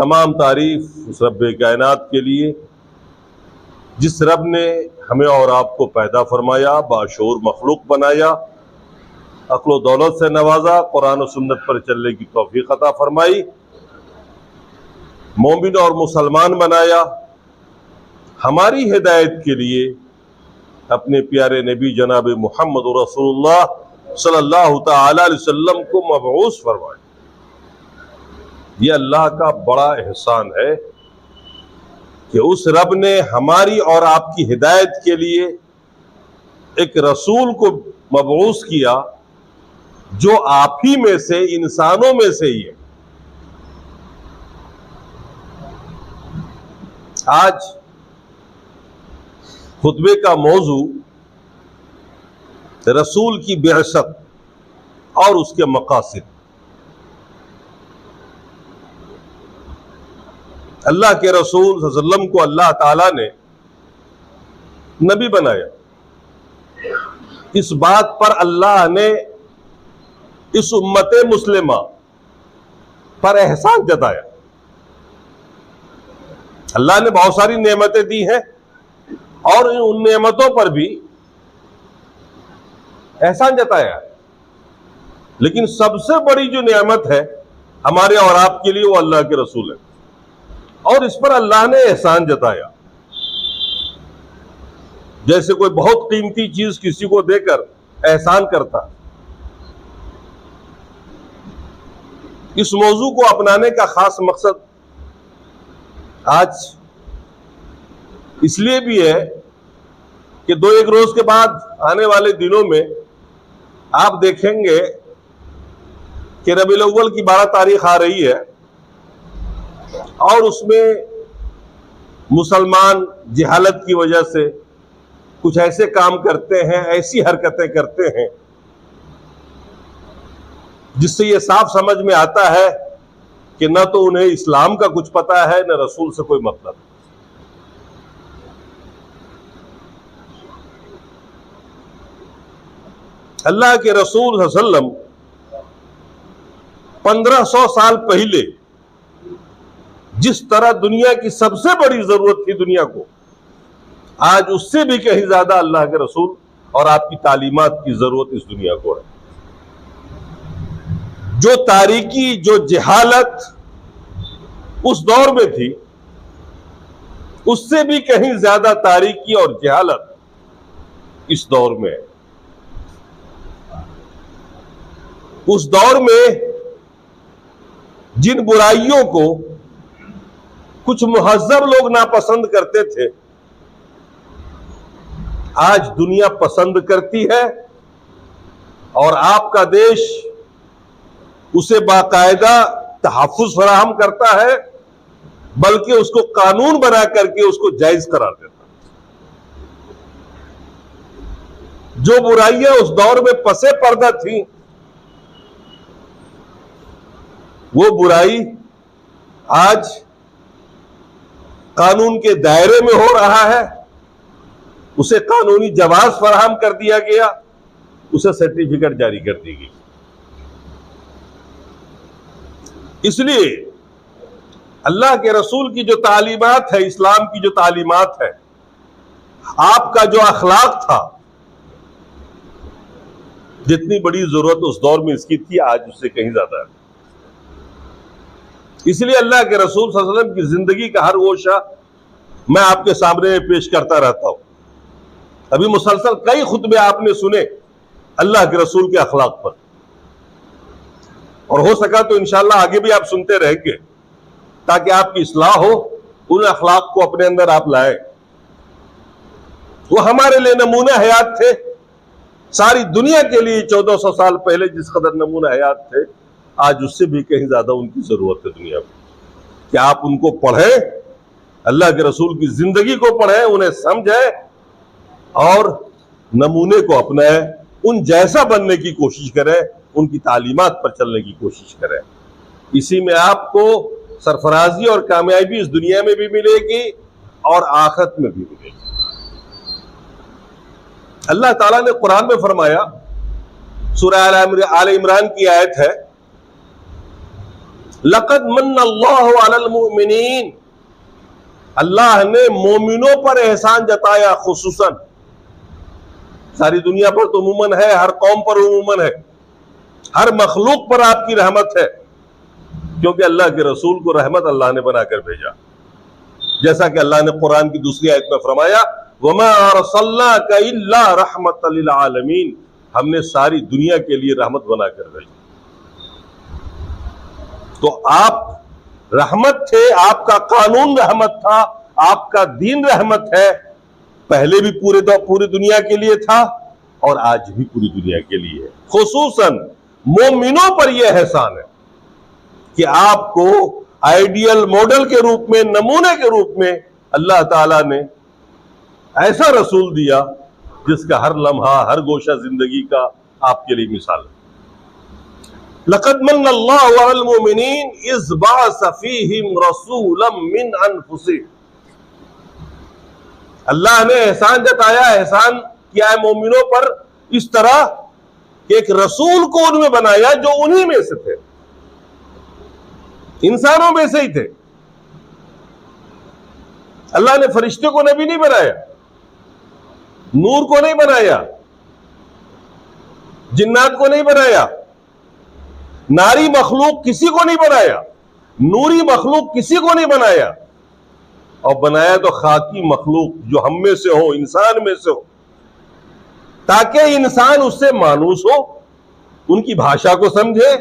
तमाम तारीफ उस रब कायनात के लिए जिस रब ने हमें और आपको पैदा फरमाया, बाशऊर मखलूक बनाया, अक्ल दौलत से नवाजा, कुरान और सुन्नत पर चलने की तौफीक अता फरमाई, मोमिन और मुसलमान बनाया, हमारी हिदायत के लिए अपने प्यारे नबी जनाब मुहम्मद रसूलुल्लाह सल्लल्लाहु तआला अलैहि वसल्लम को मबऊस फरमाया। यह अल्लाह का बड़ा एहसान है कि उस रब ने हमारी और आपकी हिदायत के लिए एक रसूल को मबऊस किया जो आप ही में से, इंसानों में से ही है। आज खुतबे का मौजू रसूल की बिअसत और उसके मकासिद। अल्लाह के रसूल सल्लल्लाहु अलैहि वसल्लम को अल्लाह ताला ने नबी बनाया। इस बात पर अल्लाह ने इस उम्मत मुस्लिमा पर एहसान जताया। अल्लाह ने बहुत सारी नेमतें दी हैं और उन नेमतों पर भी एहसान जताया, लेकिन सबसे बड़ी जो नेमत है हमारे और आपके लिए वो अल्लाह के रसूल है, और इस पर अल्लाह ने एहसान जताया। जैसे कोई बहुत कीमती चीज किसी को देकर एहसान करता। इस मौजू को अपनाने का खास मकसद आज इसलिए भी है कि दो एक रोज के बाद आने वाले दिनों में आप देखेंगे कि रबीउल अव्वल की 12 तारीख आ रही है और उसमें मुसलमान जहालत की वजह से कुछ ऐसे काम करते हैं, ऐसी हरकतें करते हैं जिससे ये साफ समझ में आता है कि न तो उन्हें इस्लाम का कुछ पता है, न रसूल से कोई मतलब। अल्लाह के रसूल सल्लल्लाहु अलैहि वसल्लम 1500 साल पहले जिस तरह दुनिया की सबसे बड़ी जरूरत थी दुनिया को, आज उससे भी कहीं ज्यादा अल्लाह के रसूल और आपकी तालीमात की जरूरत इस दुनिया को है। जो तारीकी, जो जहालत उस दौर में थी, उससे भी कहीं ज्यादा तारीकी और जहालत इस दौर में है। उस दौर में जिन बुराइयों को कुछ मुहज्जब लोग नापसंद करते थे, आज दुनिया पसंद करती है और आपका देश उसे बाकायदा तहफ्फुज़ फराहम करता है, बल्कि उसको कानून बना करके उसको जायज करार देता है। जो बुराइयां उस दौर में पसे पर्दा थी, वो बुराई आज कानून के दायरे में हो रहा है, उसे कानूनी जवाब फराहम कर दिया गया, उसे सर्टिफिकेट जारी कर दी गई। इसलिए अल्लाह के रसूल की जो तालीमात है, इस्लाम की जो तालीमात है, आपका जो अखलाक था, जितनी बड़ी जरूरत उस दौर में इसकी थी, आज उससे कहीं ज्यादा है। इसलिए अल्लाह के रसूल सल्लल्लाहु अलैहि वसल्लम की जिंदगी का हर वो शा मैं आपके सामने पेश करता रहता हूं। अभी मुसलसल कई खुतबे आपने सुने अल्लाह के रसूल के अखलाक पर, और हो सका तो इंशाअल्लाह आगे भी आप सुनते रहेंगे, ताकि आपकी इस्लाह हो, उन अखलाक को अपने अंदर आप लाए। वो हमारे लिए नमूना हयात थे, सारी दुनिया के लिए 1400 साल पहले जिस कदर नमूना हयात थे, आज उससे भी कहीं ज्यादा उनकी जरूरत है दुनिया में। कि आप उनको पढ़ें, अल्लाह के रसूल की जिंदगी को पढ़ें, उन्हें समझें और नमूने को अपनाएं, उन जैसा बनने की कोशिश करें, उनकी तालीमात पर चलने की कोशिश करें। इसी में आपको सरफराजी और कामयाबी इस दुनिया में भी मिलेगी और आखिरत में भी मिलेगी। अल्लाह ताला ने कुरान में फरमाया, सूरह आल इमरान की आयत है, लक़द मन्नल्लाहु अलल मुमिनीन, अल्लाह ने मोमिनों पर एहसान जताया खुसूसन। सारी दुनिया पर तो उमूमन है, हर कौम पर उमूमन है, हर मखलूक पर आपकी रहमत है, क्योंकि अल्लाह के रसूल को रहमत अल्लाह ने बनाकर भेजा। जैसा कि अल्लाह ने कुरान की दूसरी आयत में फरमाया, वमा अरसलनाका इल्ला रहमतल लिल आलमीन, हमने सारी दुनिया के लिए रहमत बनाकर भेजा। तो आप रहमत थे, आपका कानून रहमत था, आपका दीन रहमत है, पहले भी पूरी दुनिया के लिए था और आज भी पूरी दुनिया के लिए है। खुसूसन मोमिनों पर यह एहसान है कि आपको आइडियल मॉडल के रूप में, नमूने के रूप में अल्लाह ताला ने ऐसा रसूल दिया जिसका हर लम्हा, हर गोशा जिंदगी का आपके लिए मिसाल है। लक़द मन्नल्लाहु अलल मुमिनीन इज़ बअस फ़ीहिम रसूलन मिन अनफुसिहिम, अल्लाह ने एहसान जताया, एहसान किया है मोमिनों पर इस तरह कि एक रसूल को उनमें बनाया जो उन्हीं में से थे, इंसानों में से ही थे। अल्लाह ने फरिश्ते को नबी नहीं बनाया, नूर को नहीं बनाया, जिन्नात को नहीं बनाया, नारी मखलूक किसी को नहीं बनाया, नूरी मखलूक किसी को नहीं बनाया, और बनाया तो खाकी मखलूक जो हम में से हो, इंसान में से हो, ताकि इंसान उससे मानूस हो, उनकी भाषा को समझे,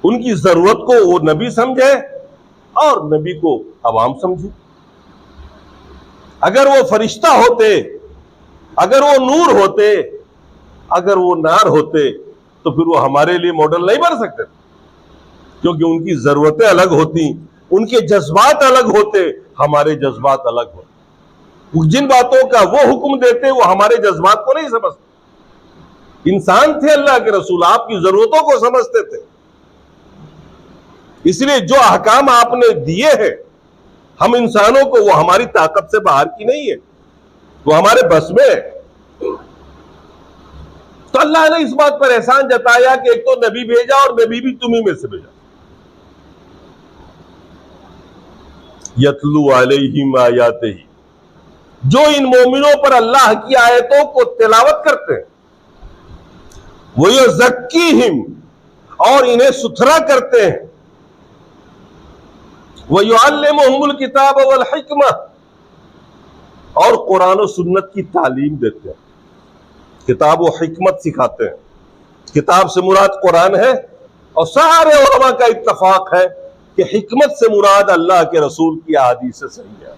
उनकी जरूरत को वो नबी समझे और नबी को अवाम समझे। अगर वो फरिश्ता होते, अगर वो नूर होते, अगर वो नार होते, तो फिर वो हमारे लिए मॉडल नहीं बन सकते, क्योंकि उनकी जरूरतें अलग होती, उनके जज्बात अलग होते, हमारे जज्बात अलग होते। जिन बातों का वो हुक्म देते वो हमारे जज्बात को नहीं समझते। इंसान थे अल्लाह के रसूल, आपकी जरूरतों को समझते थे, इसलिए जो अहकाम आपने दिए हैं हम इंसानों को, वो हमारी ताकत से बाहर की नहीं है, वो हमारे बस में है। तो अल्लाह ने इस बात पर एहसान जताया कि एक तो नबी भेजा और नबी भी तुम्ही में से भेजा। यतलू अलैहिम आयातिही, जो इन मोमिनों पर अल्लाह की आयतों को तिलावत करते हैं, वो युज़क्कीहिम, और इन्हें सुथरा करते हैं, व युअल्लिमुहुमुल किताब वल हिकमा, और कुरान और सुन्नत की तालीम देते हैं, किताब व हिकमत सिखाते हैं। किताब से मुराद कुरान है और सारे उलमा का इत्तफाक है कि हिकमत से मुराद अल्लाह के रसूल की अहादीस से सही है।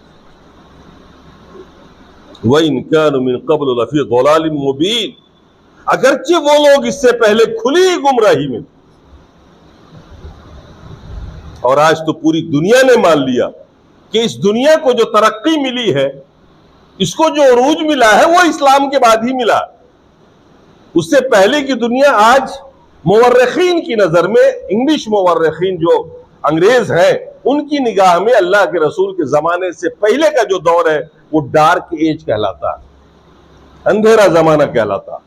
व इन कानू मिन क़ब्ल लफ़ी ज़लालिम मुबीन, अगरचे वो लोग इससे पहले खुली गुमराही में थे, और आज तो पूरी दुनिया ने मान लिया कि इस दुनिया को जो तरक्की मिली है, इसको जो उरूज मिला है, वो इस्लाम के बाद ही मिला। उससे पहले की दुनिया आज मुवर्रिखीन की नजर में, इंग्लिश मुवर्रिखीन जो अंग्रेज हैं, उनकी निगाह में अल्लाह के रसूल के जमाने से पहले का जो दौर है वो डार्क एज कहलाता है, अंधेरा जमाना कहलाता,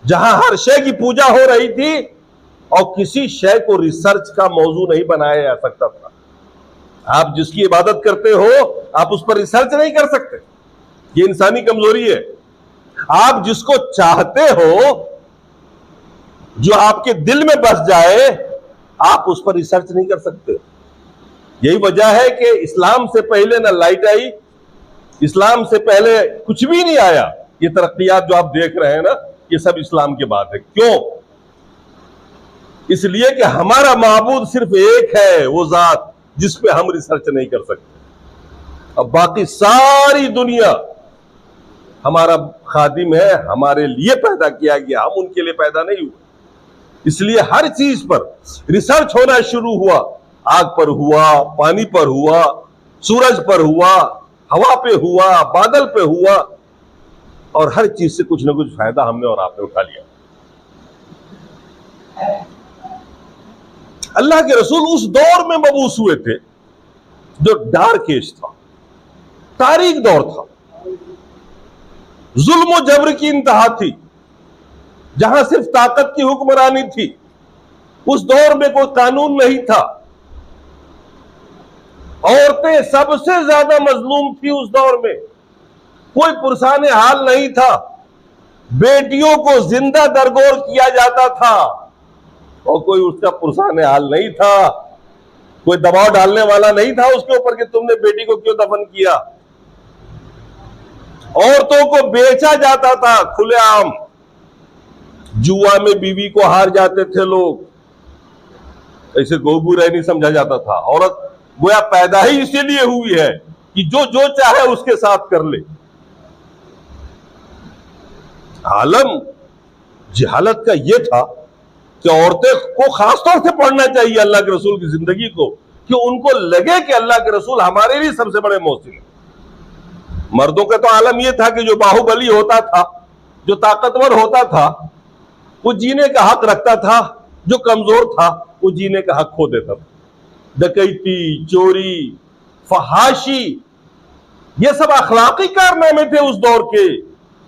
जहां हर शय की पूजा हो रही थी और किसी शय को रिसर्च का मौजू नहीं बनाया जा सकता था। आप जिसकी इबादत करते हो आप उस पर रिसर्च नहीं कर सकते, ये इंसानी कमजोरी है। आप जिसको चाहते हो, जो आपके दिल में बस जाए, आप उस पर रिसर्च नहीं कर सकते। यही वजह है कि इस्लाम से पहले ना लाइट आई, इस्लाम से पहले कुछ भी नहीं आया। ये तरक्कियात जो आप देख रहे हैं ना, ये सब इस्लाम के बाद है। क्यों? इसलिए कि हमारा माबूद सिर्फ एक है, वो जात जिस पे हम रिसर्च नहीं कर सकते। अब बाकी सारी दुनिया हमारा खादिम है, हमारे लिए पैदा किया गया, हम उनके लिए पैदा नहीं हुए। इसलिए हर चीज पर रिसर्च होना शुरू हुआ। आग पर हुआ, पानी पर हुआ, सूरज पर हुआ, हवा पे हुआ, बादल पे हुआ, और हर चीज से कुछ ना कुछ फायदा हमने और आपने उठा लिया। अल्लाह के रसूल उस दौर में मबूस हुए थे जो डार्क एज था, तारीख दौर था, जुल्म और जबर की इंतहा थी, जहां सिर्फ ताकत की हुक्मरानी थी, उस दौर में कोई कानून नहीं था, औरतें सबसे ज्यादा मजलूम थी उस दौर में, कोई पुरसाने हाल नहीं था, बेटियों को जिंदा दरगोर किया जाता था और कोई उसका पुरसाने हाल नहीं था, कोई दबाव डालने वाला नहीं था उसके ऊपर कि तुमने बेटी को क्यों दफन किया। औरतों को बेचा जाता था खुलेआम, जुआ में बीवी को हार जाते थे लोग, ऐसे गोबूरा नहीं समझा जाता था। औरत गोया पैदा ही इसीलिए हुई है कि जो जो चाहे उसके साथ कर ले। आलम जहालत का यह था कि औरतें को खासतौर से पढ़ना चाहिए अल्लाह के रसूल की जिंदगी को, कि उनको लगे कि अल्लाह के रसूल हमारे लिए सबसे बड़े मोहसिन हैं। मर्दों का तो आलम यह था कि जो बाहुबली होता था, जो ताकतवर होता था, वो जीने का हक रखता था, जो कमजोर था वो जीने का हक खो देता था। डकैती, चोरी, फहाशी, ये सब अखलाकी कारनामे थे उस दौर के,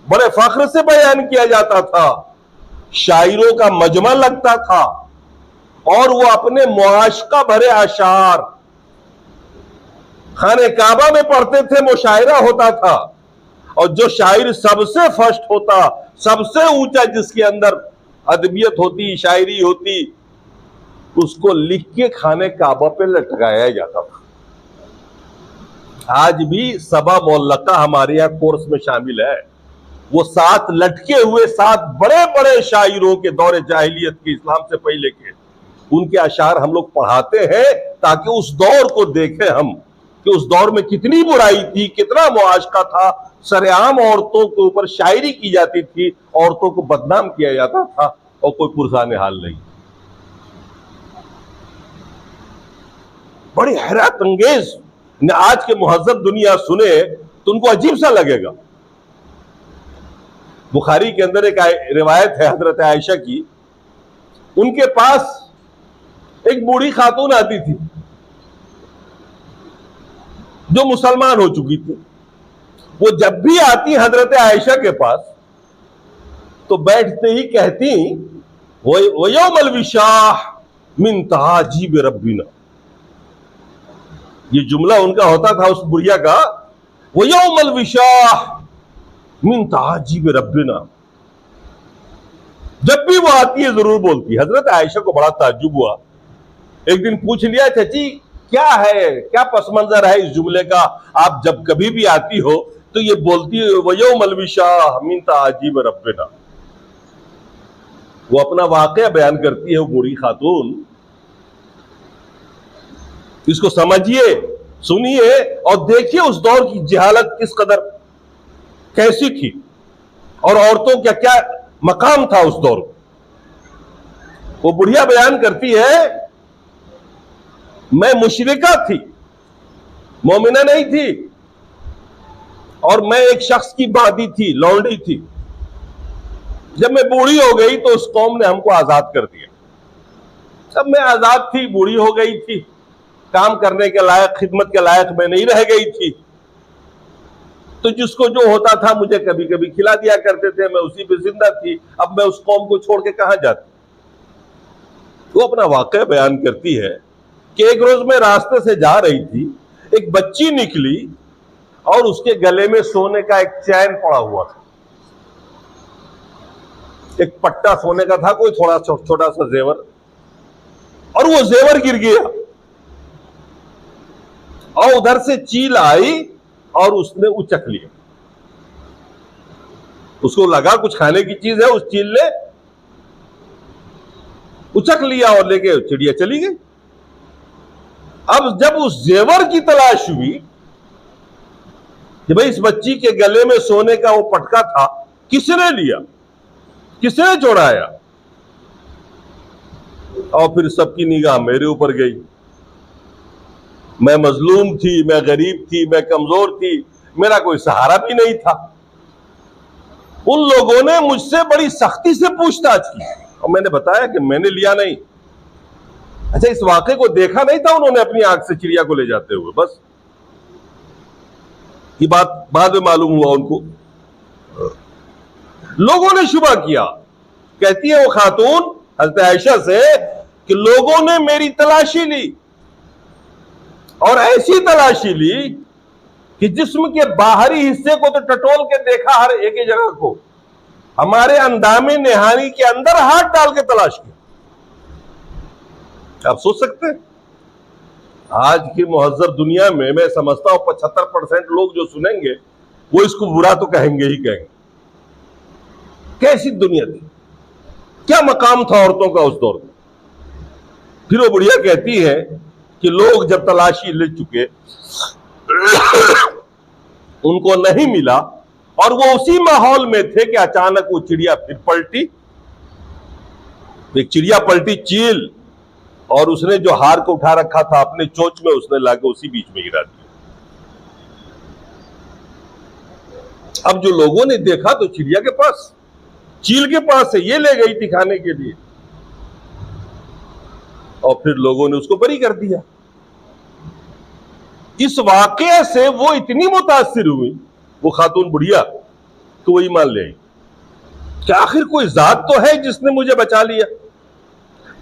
बड़े फख्र से बयान किया जाता था, शायरों का मजमा लगता था और वो अपने मुआशका भरे अशार खाने काबा में पढ़ते थे, मुशायरा होता था और जो शायर सबसे फर्स्ट होता, सबसे ऊंचा, जिसके अंदर अदबियत होती, शायरी होती, उसको लिख के खाने काबा पे लटकाया जाता था। आज भी सबा मोल्लका हमारे यहां कोर्स में शामिल है। वो 7 लटके हुए 7 बड़े बड़े शायरों के दौरे जाहिलियत के, इस्लाम से पहले के, उनके अशार हम लोग पढ़ाते हैं ताकि उस दौर को देखें हम कि उस दौर में कितनी बुराई थी, कितना मुआशका था। सरेआम औरतों के ऊपर शायरी की जाती थी, औरतों को बदनाम किया जाता था और कोई पुरसाने हाल नहीं। बड़ी हैरत अंगेज, आज के मुहज्जब दुनिया सुने तो उनको अजीब सा लगेगा। बुखारी के अंदर एक रिवायत है हजरत आयशा की, उनके पास एक बूढ़ी खातून आती थी जो मुसलमान हो चुकी थी। वो जब भी आती हजरत आयशा के पास तो बैठते ही कहती, वयौमल विशाह मिन ताजीब रब्बिना। ये जुमला उनका होता था उस बुढ़िया का, वयौमल विशाह मिन ताजीब रब्बिना। जब भी वो आती है जरूर बोलती। हजरत आयशा को बड़ा ताज्जुब हुआ। एक दिन पूछ लिया, चाची क्या है, क्या पस मंजर है इस जुमले का, आप जब कभी भी आती हो तो ये बोलती है वयौमल विशाह मिन ताजीब रब्बिना। वो अपना वाकया बयान करती है वो बूढ़ी खातून। इसको समझिए, सुनिए और देखिए उस दौर की जहालत किस कदर कैसी थी और औरतों का क्या मकाम था उस दौर। वो बुढ़िया बयान करती है, मैं मुशरिका थी, मोमिना नहीं थी, और मैं एक शख्स की बादी थी, लौंडी थी। जब मैं बूढ़ी हो गई तो उस कौम ने हमको आजाद कर दिया। जब मैं आजाद थी, बूढ़ी हो गई थी, काम करने के लायक, खिदमत के लायक मैं नहीं रह गई थी, तो जिसको जो होता था मुझे कभी कभी खिला दिया करते थे, मैं उसी पे जिंदा थी। अब मैं उस कौम को छोड़ के कहां जाती। वो अपना वाकया बयान करती है कि एक रोज मैं रास्ते से जा रही थी, एक बच्ची निकली और उसके गले में सोने का एक चैन पड़ा हुआ था, एक पट्टा सोने का था, कोई थोड़ा छोटा सा जेवर, और वो जेवर गिर गया और उधर से चील आई और उसने उचक लिया। उसको लगा कुछ खाने की चीज है, उस चील ने उचक लिया और लेके चिड़िया चली गई। अब जब उस जेवर की तलाश हुई कि भाई इस बच्ची के गले में सोने का वो पटका था, किसने लिया, किसने चुराया, और फिर सबकी निगाह मेरे ऊपर गई। मैं मजलूम थी, मैं गरीब थी, मैं कमजोर थी, मेरा कोई सहारा भी नहीं था। उन लोगों ने मुझसे बड़ी सख्ती से पूछताछ की और मैंने बताया कि मैंने लिया नहीं। अच्छा, इस वाक़े को देखा नहीं था उन्होंने अपनी आंख से चिड़िया को ले जाते हुए, बस ये बात बाद में मालूम हुआ उनको। लोगों ने शुबा किया। कहती है वो खातून हज़रत आयशा से कि लोगों ने मेरी तलाशी ली और ऐसी तलाशी ली कि जिस्म के बाहरी हिस्से को तो टटोल के देखा, हर एक ही जगह को, हमारे अंदामे निहानी के अंदर हाथ डाल के तलाश किया। आप सोच सकते हैं आज की मुहज्जब दुनिया में मैं समझता हूं 75% लोग जो सुनेंगे वो इसको बुरा तो कहेंगे ही कहेंगे। कैसी दुनिया थी, क्या मकाम था औरतों का उस दौर में। फिर वो बुढ़िया कहती है कि लोग जब तलाशी ले चुके उनको नहीं मिला और वो उसी माहौल में थे कि अचानक वो चिड़िया फिर पलटी। एक चिड़िया पलटी, चील, और उसने जो हार को उठा रखा था अपने चोंच में उसने लाके उसी बीच में गिरा दिया। अब जो लोगों ने देखा तो चिड़िया के पास, चील के पास है, ये ले गई थी खाने के लिए, और फिर लोगों ने उसको बरी कर दिया। इस वाकये से वो इतनी मुतासिर हुई, वो खातून बुढ़िया, तो वो ईमान ले आई कि आखिर कोई जात तो है जिसने मुझे बचा लिया,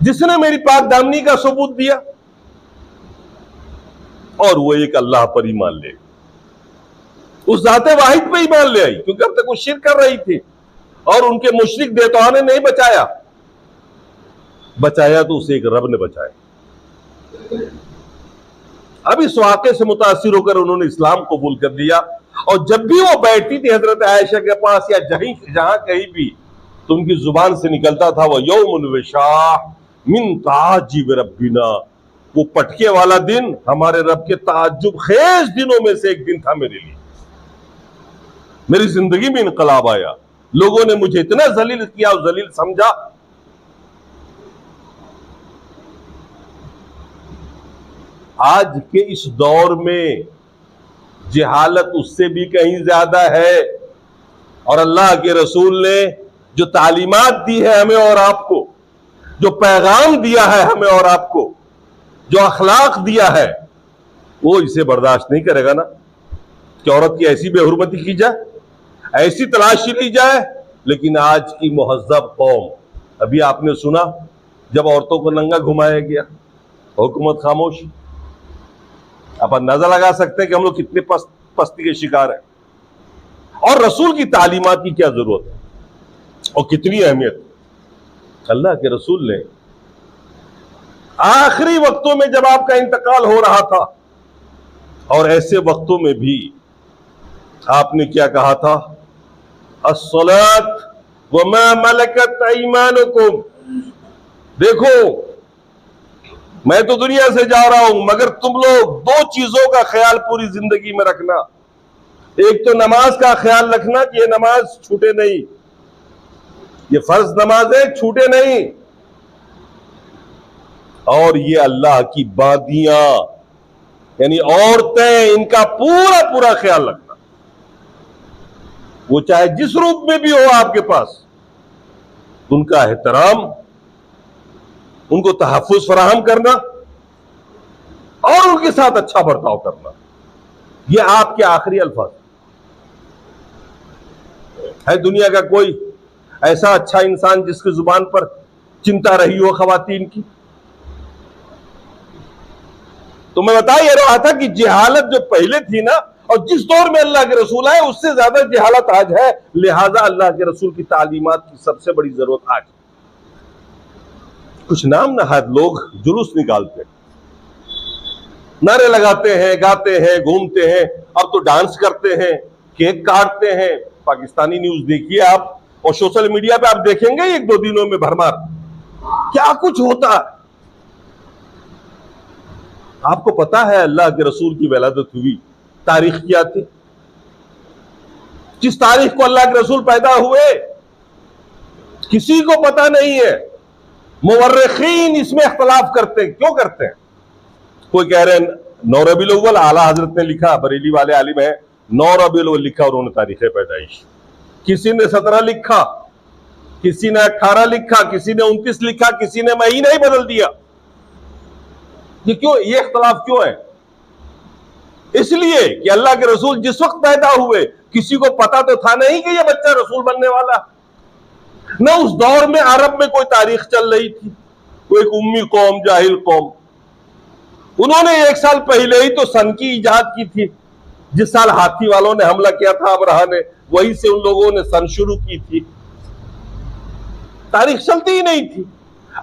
जिसने मेरी पाक दामनी का सबूत दिया। और वो एक अल्लाह पर ईमान ले, उस जाते वाहिद पे ईमान ले आई, क्योंकि अब तक वो शिर्क कर रही थी और उनके मुशरिक देवताओं ने नहीं बचाया। बचाया तो उसे एक रब ने बचाया। अब इस वाक़े से मुतासिर होकर उन्होंने इस्लाम कबूल कर लिया। और जब भी वो बैठती थी हजरत आयशा के पास या जहां कहीं भी, तो उनकी जुबान से निकलता था वो यौमुन विशाह मिन ताजिब रब्बिना, वो पटके वाला दिन हमारे रब के ताज्जुब खेज दिनों में से एक दिन था मेरे लिए। मेरी जिंदगी में इनकलाब आया, लोगों ने मुझे इतना जलील किया और जलील समझा। आज के इस दौर में जहालत उससे भी कहीं ज्यादा है, और अल्लाह के रसूल ने जो तालीमात दी है हमें और आपको, जो पैगाम दिया है हमें और आपको, जो अखलाक दिया है, वो इसे बर्दाश्त नहीं करेगा ना कि औरत की ऐसी बेहुरमती की जाए, ऐसी तलाशी ली जाए। लेकिन आज की मुहज्जब कौम, अभी आपने सुना जब औरतों को नंगा घुमाया गया, हुकूमत खामोश। आप अंदाजा लगा सकते हैं कि हम लोग कितने पस्ती के शिकार हैं, और रसूल की तालीमात की क्या जरूरत है और कितनी अहमियत। अल्लाह के रसूल ने आखिरी वक्तों में जब आपका इंतकाल हो रहा था, और ऐसे वक्तों में भी आपने क्या कहा था, अस्सलात व मा मलकत ऐमानुकुम। देखो मैं तो दुनिया से जा रहा हूं, मगर तुम लोग दो चीजों का ख्याल पूरी जिंदगी में रखना। एक तो नमाज का ख्याल रखना कि ये नमाज छूटे नहीं, ये फर्ज नमाज है, छूटे नहीं। और ये अल्लाह की बादियां यानी औरतें, इनका पूरा पूरा ख्याल रखना, वो चाहे जिस रूप में भी हो आपके पास, उनका एहतराम, उनको तहफ्फुज फराहम करना और उनके साथ अच्छा बर्ताव करना। ये आपके आखिरी अल्फाज है। दुनिया का कोई ऐसा अच्छा इंसान जिसकी जुबान पर चिंता रही हो खवातीन की? तो मैं बता ये रहा था कि जहालत जो पहले थी ना, और जिस दौर में अल्लाह के रसूल आए, उससे ज्यादा जहालत आज है। लिहाजा अल्लाह के रसूल की तालीमात की सबसे बड़ी जरूरत आज। कुछ नाम नहाद लोग जुलूस निकालते हैं, नारे लगाते हैं, गाते हैं, घूमते हैं, अब तो डांस करते हैं, केक काटते हैं। पाकिस्तानी न्यूज देखिए आप, और सोशल मीडिया पे आप देखेंगे एक दो दिनों में भरमार क्या कुछ होता है। आपको पता है अल्लाह के रसूल की विलादत हुई तारीख क्या थी? किस तारीख को अल्लाह के रसूल पैदा हुए किसी को पता नहीं है। मुवर्रिखीन इसमें इख्तलाफ करते हैं। क्यों करते हैं? कोई कह रहे हैं 9 रबीउल अव्वल, आला हजरत ने लिखा, बरेली वाले आलिम है, 9 रबीउल अव्वल लिखा और उन्होंने तारीख पैदाइश। किसी ने 17 लिखा, किसी ने 18 लिखा, किसी ने 29 लिखा, किसी ने महीना ही बदल दिया। ये क्यों? ये इख्तलाफ क्यों है? इसलिए कि अल्लाह के रसूल जिस वक्त पैदा हुए किसी को पता तो था नहीं कि ये बच्चा रसूल बनने वाला। न उस दौर में अरब में कोई तारीख चल रही थी, वो एक उम्मी कौम, जाहिल कौम। उन्होंने 1 साल पहले ही तो सन की इजाद की थी। जिस साल हाथी वालों ने हमला किया था अबरहा ने, वहीं से उन लोगों ने सन शुरू की थी। तारीख चलती ही नहीं थी।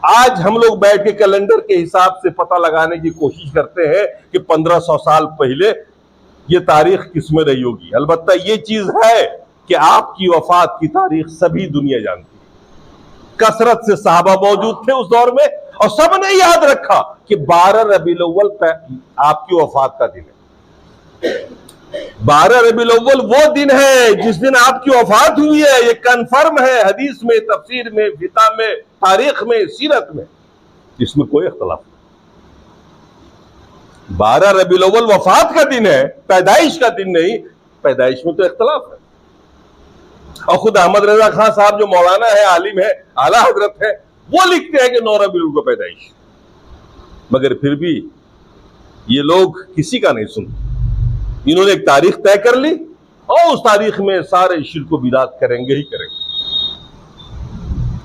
आज हम लोग बैठ के कैलेंडर के हिसाब से पता लगाने की कोशिश करते हैं कि 1500 साल पहले ये तारीख किसमें रही होगी। अलबत्ता ये चीज है कि आपकी वफात की तारीख सभी दुनिया जानती है। कसरत से सहाबा मौजूद थे उस दौर में और सबने याद रखा कि 12 रबीउल अव्वल आपकी वफात का दिन है। 12 रबीउल अव्वल वो दिन है जिस दिन आपकी वफात हुई है। ये कंफर्म है हदीस में, तफसीर में, फिता में, तारीख में, सीरत में, इसमें कोई इख्तलाफ नहीं। 12 रबीउल अव्वल वफात का दिन है, पैदाइश का दिन नहीं। पैदाइश में तो इख्तलाफ है। और खुद अहमद रजा खान साहब जो मौलाना है, आलिम है, आला हजरत है, वो लिखते हैं कि 9 रबीउल को पैदाइश। मगर फिर भी ये लोग किसी का नहीं सुनते। इन्होंने एक तारीख तय कर ली और उस तारीख में सारे शिर्क को बिदात करेंगे ही करेंगे।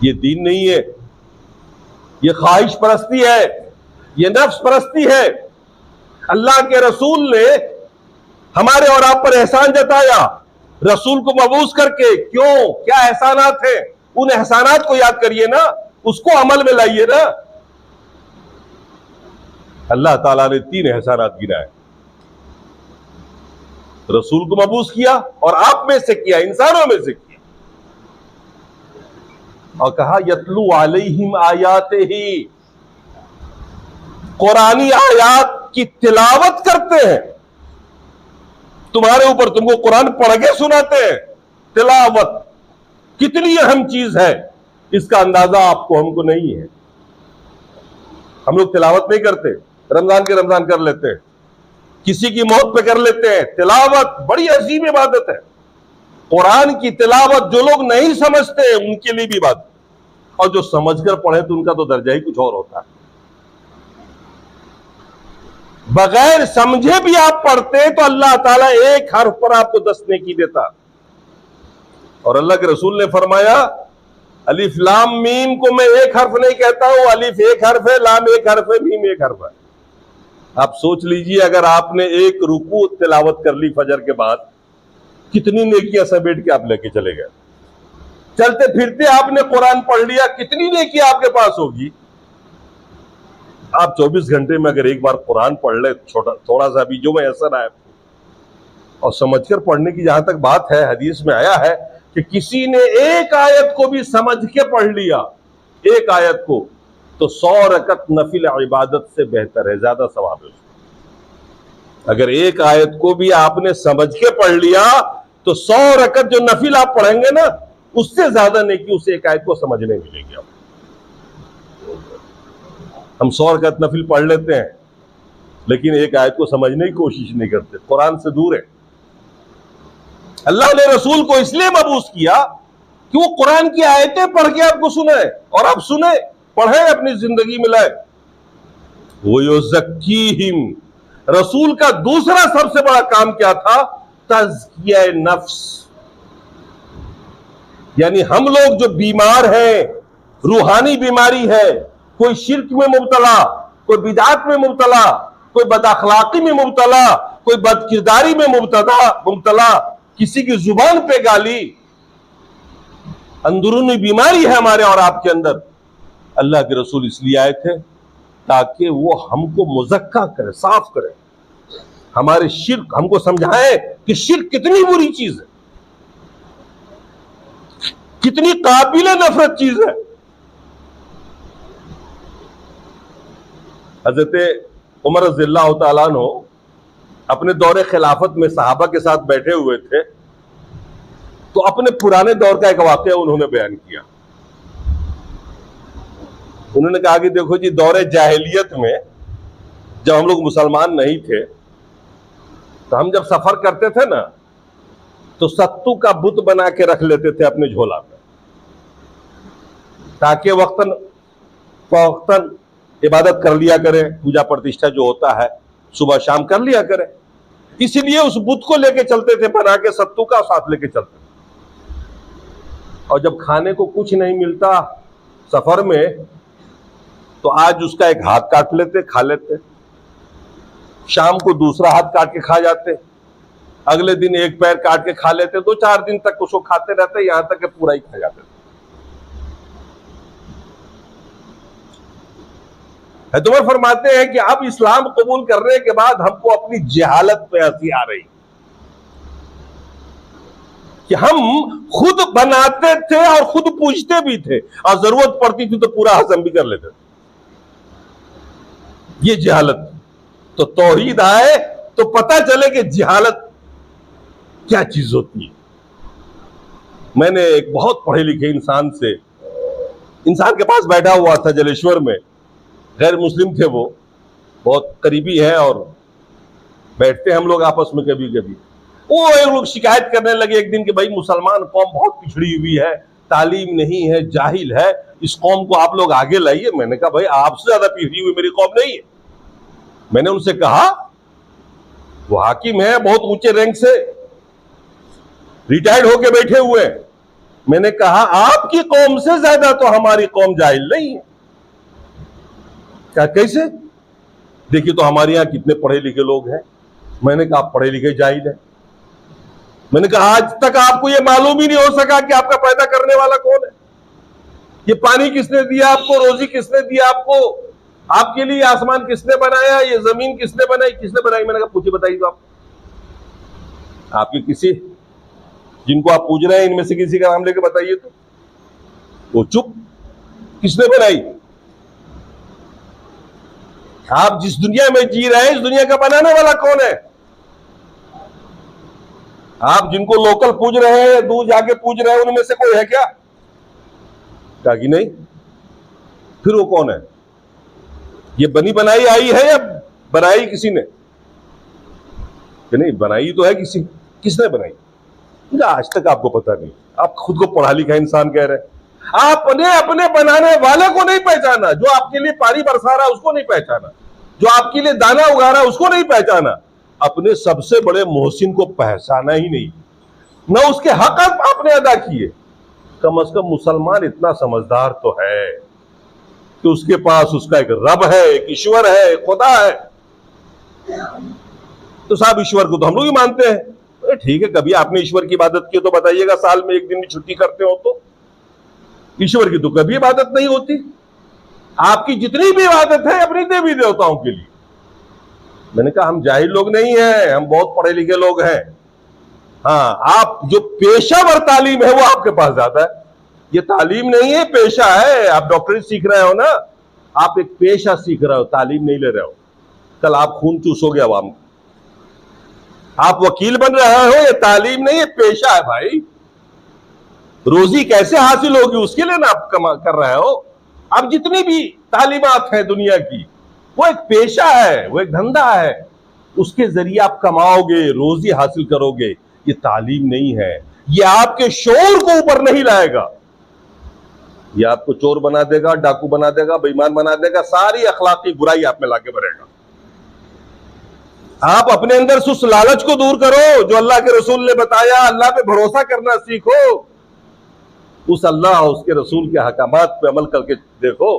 ये दीन नहीं है, ये ख्वाहिश परस्ती है, ये नफ्स परस्ती है। अल्लाह के रसूल ने हमारे और आप पर एहसान जताया, रसूल को मबूस करके। क्यों? क्या एहसानात हैं? उन एहसानात को याद करिए ना, उसको अमल में लाइए ना। अल्लाह ताला ने 3 एहसानात गिनाए। रसूल को मबूस किया और आप में से किया, इंसानों में से किया, और कहा यतलू अलैहिम आयातिही, कुरानी आयात की तिलावत करते हैं तुम्हारे ऊपर, तुमको कुरान पढ़ के सुनाते हैं। तिलावत कितनी अहम चीज है, इसका अंदाजा आपको हमको नहीं है। हम लोग तिलावत नहीं करते, रमजान के रमजान कर लेते हैं, किसी की मौत पे कर लेते हैं। तिलावत बड़ी अजीब इबादत है। कुरान की तिलावत जो लोग नहीं समझते उनके लिए भी इबादत, और जो समझकर पढ़े तो उनका तो दर्जा ही कुछ और होता है। बगैर समझे भी आप पढ़ते तो अल्लाह ताला एक हर्फ पर आपको 10 नेकी देता। और अल्लाह के रसूल ने फरमाया, अलिफ लाम मीम को मैं एक हर्फ नहीं कहता हूं, अलिफ एक हर्फ है, लाम एक हर्फ है, मीम एक हर्फ है। आप सोच लीजिए, अगर आपने एक रुकू तिलावत कर ली फजर के बाद, कितनी नेकियां समेट के आप लेके चले गए। चलते फिरते आपने कुरान पढ़ लिया, कितनी नेकियां आपके पास होगी। आप 24 घंटे में अगर एक बार कुरान पढ़ ले, थोड़ा सा भी जो मैं असर आए, और समझकर पढ़ने की जहां तक बात है, हदीस में आया है कि किसी ने एक आयत को भी समझ के पढ़ लिया, एक आयत को, तो 100 रकत नफिल इबादत से बेहतर है, ज्यादा सवाब है। अगर एक आयत को भी आपने समझ के पढ़ लिया तो 100 रकत जो नफिल आप पढ़ेंगे ना, उससे ज्यादा नेकी उस एक आयत को समझने मिलेगी आपको। हम 100 रकत नफिल पढ़ लेते हैं, लेकिन एक आयत को समझने की कोशिश नहीं करते, कुरान से दूर है। अल्लाह ने रसूल को इसलिए मबूस किया कि वो कुरान की आयतें पढ़ के आपको सुनाए, और आप सुने, पढ़े, अपनी जिंदगी में लाए। वो युज़क्कीहिम, रसूल का दूसरा सबसे बड़ा काम क्या था? तज़किया नफ्स। यानी हम लोग जो बीमार हैं, रूहानी बीमारी है, कोई शिर्क में मुब्तला, कोई बिदात में मुब्तला, कोई बदअखलाकी में मुब्तला, कोई बदकिरदारी में मुब्तला, किसी की जुबान पे गाली, अंदरूनी बीमारी है हमारे और आपके अंदर। अल्लाह के रसूल इसलिए आए थे ताकि वो हमको मुज़क्का करे, साफ करे, हमारे शिर्क, हमको समझाए कि शिर्क कितनी बुरी चीज है, कितनी काबिल नफरत चीज है। हजरत उमर रज़ियल्लाहु ताला अन्हु अपने दौरे खिलाफत में सहाबा के साथ बैठे हुए थे, तो अपने पुराने दौर का एक वाकया उन्होंने बयान किया। उन्होंने कहा कि देखो जी, दौरे जाहिलियत में जब हम लोग मुसलमान नहीं थे, तो हम जब सफर करते थे ना, तो सत्तू का बुत बना के रख लेते थे अपने झोला में, ताकि वक्तन फवक्तन इबादत कर लिया करें, पूजा प्रतिष्ठा जो होता है सुबह शाम कर लिया करें। इसीलिए उस बुत को लेके चलते थे, बना के सत्तू का साथ लेके चलते थे। और जब खाने को कुछ नहीं मिलता सफर में, तो आज उसका एक हाथ काट लेते, खा लेते, शाम को दूसरा हाथ काट के खा जाते, अगले दिन एक पैर काट के खा लेते, 2-4 दिन तक उसको खाते रहते, यहां तक कि पूरा ही खा जाते है। तो वो फरमाते हैं कि अब इस्लाम कबूल करने के बाद हमको अपनी जहालत पे हंसी आ रही कि हम खुद बनाते थे और खुद पूछते भी थे, और जरूरत पड़ती थी तो पूरा हजम भी कर लेते थे। ये जहालत। तो तौहीद आए तो पता चले कि जहालत क्या चीज होती है। मैंने एक बहुत पढ़े लिखे इंसान के पास बैठा हुआ था जलेश्वर में, गैर मुस्लिम थे, वो बहुत करीबी है और बैठते हम लोग आपस में कभी कभी। वो एक लोग शिकायत करने लगे एक दिन कि भाई मुसलमान कौम बहुत पिछड़ी हुई है, तालीम नहीं है, जाहिल है, इस कौम को आप लोग आगे लाइए। मैंने कहा भाई आपसे ज्यादा पिछड़ी हुई मेरी कौम नहीं है। मैंने उनसे कहा, वो हाकिम है, बहुत ऊंचे रैंक से रिटायर्ड होके बैठे हुए हैं। मैंने कहा आपकी कौम से ज्यादा तो हमारी कौम जाहिल नहीं है। क्या कैसे? देखिए तो हमारे यहां कितने पढ़े लिखे लोग हैं। मैंने कहा आप पढ़े लिखे जाहिल है। मैंने कहा आज तक आपको यह मालूम ही नहीं हो सका कि आपका पैदा करने वाला कौन है, ये पानी किसने दिया आपको, रोजी किसने दिया आपको, आपके लिए आसमान किसने बनाया, ये जमीन किसने बनाई, किसने बनाई। मैंने कहा पूछिए, बताइए तो आप, आपके किसी जिनको आप पूछ रहे हैं इनमें से किसी का नाम लेके बताइए तो। वो चुप। किसने बनाई? आप जिस दुनिया में जी रहे हैं इस दुनिया का बनाने वाला कौन है? आप जिनको लोकल पूज रहे हैं, दूर जाके पूज रहे हैं, उनमें से कोई है क्या? कहा कि नहीं। फिर वो कौन है? ये बनी बनाई आई है या बनाई किसी ने? कि नहीं, बनाई तो है किसी। किसने बनाई? आज तक आपको पता नहीं। आप खुद को पढ़ा लिखा इंसान कह रहे हैं। आपने अपने बनाने वाले को नहीं पहचाना, जो आपके लिए पानी बरसा रहा है उसको नहीं पहचाना, जो आपके लिए दाना उगा रहा है उसको नहीं पहचाना, अपने सबसे बड़े मोहसिन को पहचाना ही नहीं, न उसके हक आपने अदा किए। कम से कम मुसलमान इतना समझदार तो है कि उसके पास उसका एक रब है, एक ईश्वर है, एक खुदा है। तो साहब ईश्वर को तो हम लोग ही मानते हैं। ठीक है, कभी आपने ईश्वर की इबादत की तो बताइएगा, साल में एक दिन भी छुट्टी करते हो तो। ईश्वर की तो कभी इबादत नहीं होती। आपकी जितनी भी इबादत है अपनी देवी देवताओं के लिए। मैंने कहा हम जाहिल लोग नहीं हैं, हम बहुत पढ़े लिखे लोग हैं। हाँ, आप जो पेशावर तालीम है वो आपके पास ज्यादा है। ये तालीम नहीं है, पेशा है। आप डॉक्टरी सीख रहे हो ना, आप एक पेशा सीख रहे हो, तालीम नहीं ले रहे हो। कल आप खून चूसोगे अवाम को। आप वकील बन रहे हो, ये तालीम नहीं है, पेशा है भाई। रोजी कैसे हासिल होगी उसके लिए ना आप कर रहे हो। अब जितनी भी तालीमात है दुनिया की, वो एक पेशा है, वो एक धंधा है, उसके जरिए आप कमाओगे, रोजी हासिल करोगे। ये तालीम नहीं है। ये आपके शौर को ऊपर नहीं लाएगा। ये आपको चोर बना देगा, डाकू बना देगा, बेईमान बना देगा, सारी अखलाकी बुराई आप में लाके भरेगा। आप अपने अंदर से उस लालच को दूर करो जो अल्लाह के रसूल ने बताया। अल्लाह पे भरोसा करना सीखो। उस अल्लाह उसके रसूल के हकामात पे अमल करके देखो।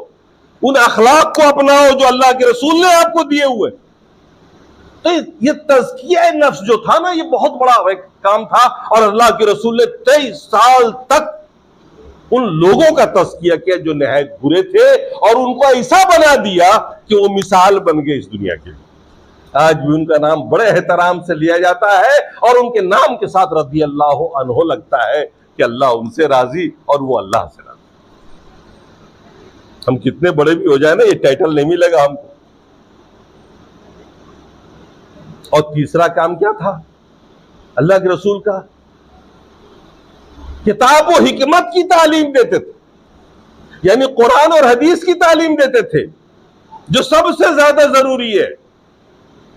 उन अखलाक को अपनाओ जो अल्लाह के रसूल ने आपको दिए हुए। तो ये तज़किया नफ्स जो था ना, ये बहुत बड़ा एक काम था। और अल्लाह के रसूल ने 23 साल तक उन लोगों का तज़किया किया जो निहायत बुरे थे, और उनको ऐसा बना दिया कि वो मिसाल बन गए इस दुनिया के लिए। आज भी उनका नाम बड़े एहतराम से लिया जाता है, और उनके नाम के साथ रज़ी अल्लाह अन्हु लगता है कि अल्लाह उनसे राजी और वो अल्लाह से राजी। हम कितने बड़े भी हो जाए ना, ये टाइटल नहीं मिलेगा हमको। और तीसरा काम क्या था अल्लाह के रसूल का? किताब व हिकमत की तालीम देते थे, यानी कुरान और हदीस की तालीम देते थे, जो सबसे ज्यादा जरूरी है।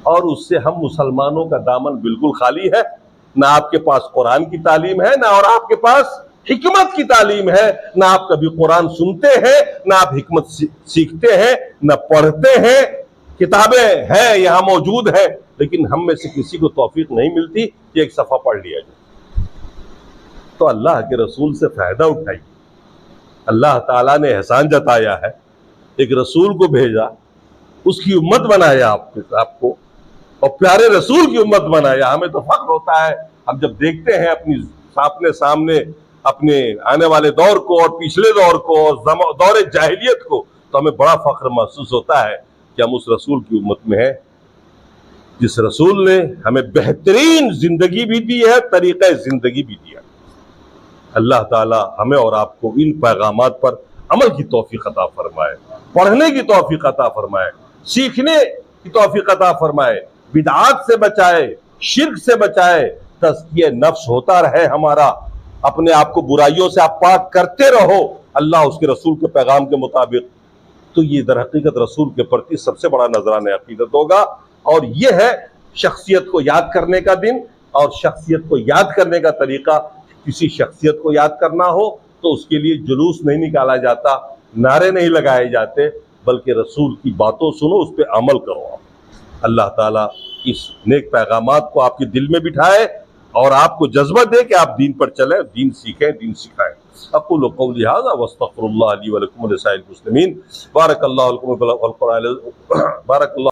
और उससे हम मुसलमानों का दामन बिल्कुल खाली है। ना आपके पास कुरान की तालीम है, ना और आपके पास हिकमत की तालीम है। ना आप कभी कुरान सुनते हैं, ना आप हिकमत सीखते हैं, ना पढ़ते हैं। किताबें हैं, यहां मौजूद है, लेकिन हम में से किसी को तौफीक नहीं मिलती कि एक सफा पढ़ लिया जाए। तो अल्लाह के रसूल से फायदा उठाइए। अल्लाह ताला ने एहसान जताया है, एक रसूल को भेजा, उसकी उम्मत बनाया आपको, और प्यारे रसूल की उम्मत बनाया। हमें तो फख्र होता है, हम जब देखते हैं अपने सामने अपने आने वाले दौर को और पिछले दौर को और दौर जाहिलियत को, तो हमें बड़ा फख्र महसूस होता है कि हम उस रसूल की उम्मत में हैं, जिस रसूल ने हमें बेहतरीन जिंदगी भी दी है, तरीक़े जिंदगी भी दिया। अल्लाह ताला हमें और आपको इन पैगामात पर अमल की तौफीक अता फरमाए, पढ़ने की तौफीक अता फरमाए, सीखने की तौफीक अता फरमाए, बिदआत से बचाए, शिर्क से बचाए, तज़किये नफ्स होता रहे हमारा, अपने आप को बुराइयों से आप पाक करते रहो अल्लाह उसके रसूल के पैगाम के मुताबिक। तो ये दर हकीकत रसूल के प्रति सबसे बड़ा नजराने अकीदत होगा। और ये है शख्सियत को याद करने का दिन। और शख्सियत को याद करने का तरीका, किसी शख्सियत को याद करना हो तो उसके लिए जुलूस नहीं निकाला जाता, नारे नहीं लगाए जाते, बल्कि रसूल की बातों सुनो, उस पर अमल करो। अल्लाह ताला इस नेक पैगामात को आपके दिल में बिठाए और आपको जज्बा दे कि आप दीन पर चलें, दीन सीखें, दीन सिखाएं। अक़ूलु क़ौली हाज़ा वस्तग़फ़िरुल्लाह ली व लकुम व लिसाइरिल मुस्लिमीन। बारकल्लाहु लकुम व बारकल्लाहु